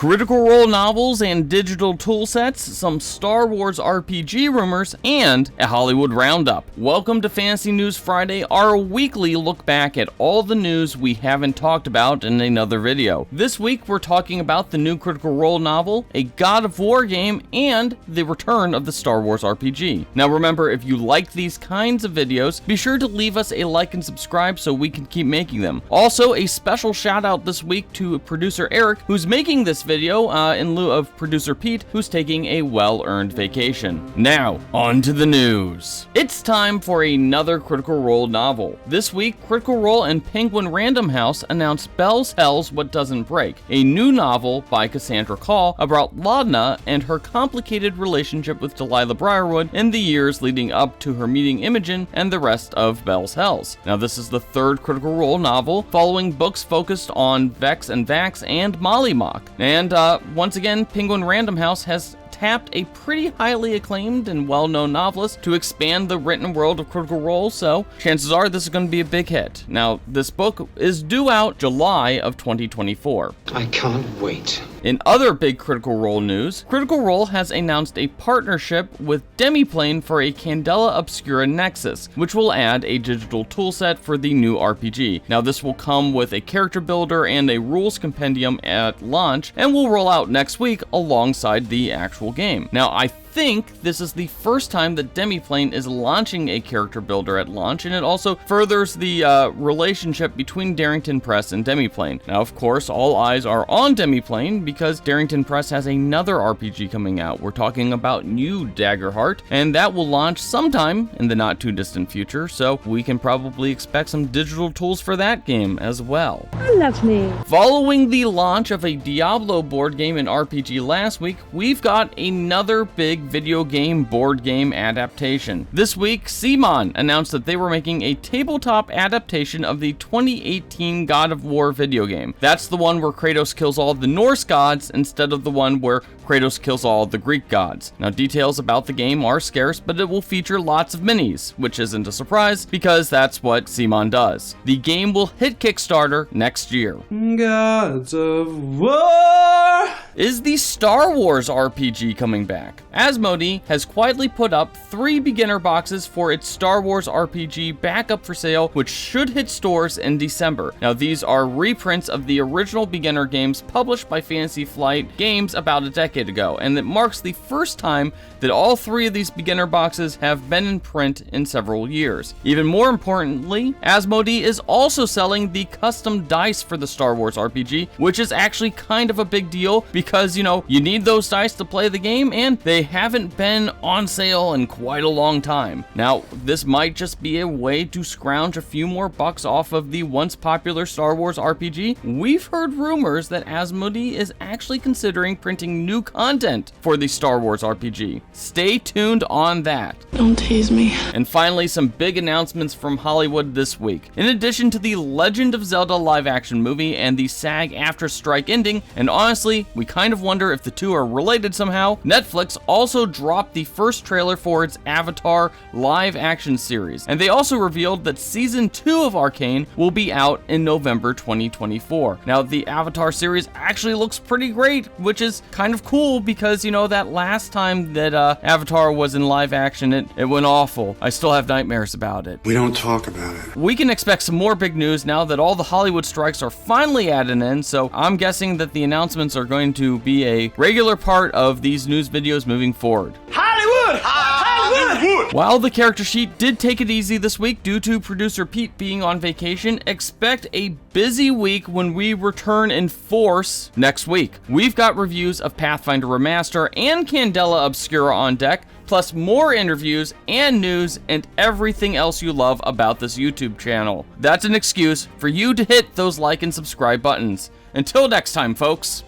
Critical Role novels and digital toolsets, some Star Wars RPG rumors, and a Hollywood roundup. Welcome to Fantasy News Friday, our weekly look back at all the news we haven't talked about in another video. This week we're talking about the new Critical Role novel, a God of War game, and the return of the Star Wars RPG. Now remember, if you like these kinds of videos, be sure to leave us a like and subscribe so we can keep making them. Also, a special shout out this week to producer Eric, who's making this video in lieu of producer Pete, who's taking a well-earned vacation. Now, on to the news. It's time for another Critical Role novel. This week, Critical Role and Penguin Random House announced Bell's Hell's What Doesn't Break, a new novel by Cassandra Khaw about Laudna and her complicated relationship with Delilah Briarwood in the years leading up to her meeting Imogen and the rest of Bell's Hells. Now, this is the third Critical Role novel, following books focused on Vex and Vax and Mollymock. And once again, Penguin Random House has tapped a pretty highly acclaimed and well-known novelist to expand the written world of Critical Role, so chances are this is going to be a big hit. Now, this book is due out July of 2024. I can't wait. In other big Critical Role news, Critical Role has announced a partnership with Demiplane for a Candela Obscura Nexus, which will add a digital toolset for the new RPG. Now, this will come with a character builder and a rules compendium at launch, and will roll out next week alongside the actual game. Now, I think this is the first time that Demiplane is launching a character builder at launch, and it also furthers the relationship between Darrington Press and Demiplane. Now, of course, all eyes are on Demiplane because Darrington Press has another RPG coming out. We're talking about New Daggerheart, and that will launch sometime in the not too distant future, so we can probably expect some digital tools for that game as well. Lovely. Following the launch of a Diablo board game and RPG last week, we've got another big video game board game adaptation. This week, CMON announced that they were making a tabletop adaptation of the 2018 God of War video game. That's the one where Kratos kills all the Norse gods instead of the one where Kratos kills all the Greek gods. Now, details about the game are scarce, but it will feature lots of minis, which isn't a surprise because that's what CMON does. The game will hit Kickstarter next year. Gods of War! Is the Star Wars RPG coming back? Asmodee has quietly put up 3 beginner boxes for its Star Wars RPG back up for sale, which should hit stores in December. Now, these are reprints of the original beginner games published by Fantasy Flight Games about a decade ago, and it marks the first time that all 3 of these beginner boxes have been in print in several years. Even more importantly, Asmodee is also selling the custom dice for the Star Wars RPG, which is actually kind of a big deal because, you need those dice to play the game, and they haven't been on sale in quite a long time. Now, this might just be a way to scrounge a few more bucks off of the once popular Star Wars RPG. We've heard rumors that Asmodee is actually considering printing new content for the Star Wars RPG. Stay tuned on that. Don't tease me. And finally, some big announcements from Hollywood this week. In addition to the Legend of Zelda live-action movie and the SAG Strike ending, and honestly, we kind of wonder if the two are related somehow, Netflix also dropped the first trailer for its Avatar live-action series, and they also revealed that Season 2 of Arcane will be out in November 2024. Now, the Avatar series actually looks pretty great, which is kind of cool because, that last time that Avatar was in live action, it went awful. I still have nightmares about it. We don't talk about it. We can expect some more big news now that all the Hollywood strikes are finally at an end, so I'm guessing that the announcements are going to be a regular part of these news videos moving forward. Hollywood! Hollywood! While the character sheet did take it easy this week due to producer Pete being on vacation, expect a busy week when we return in force next week. We've got reviews of Pathfinder Remaster and Candela Obscura on deck, plus more interviews and news and everything else you love about this YouTube channel. That's an excuse for you to hit those like and subscribe buttons. Until next time, folks.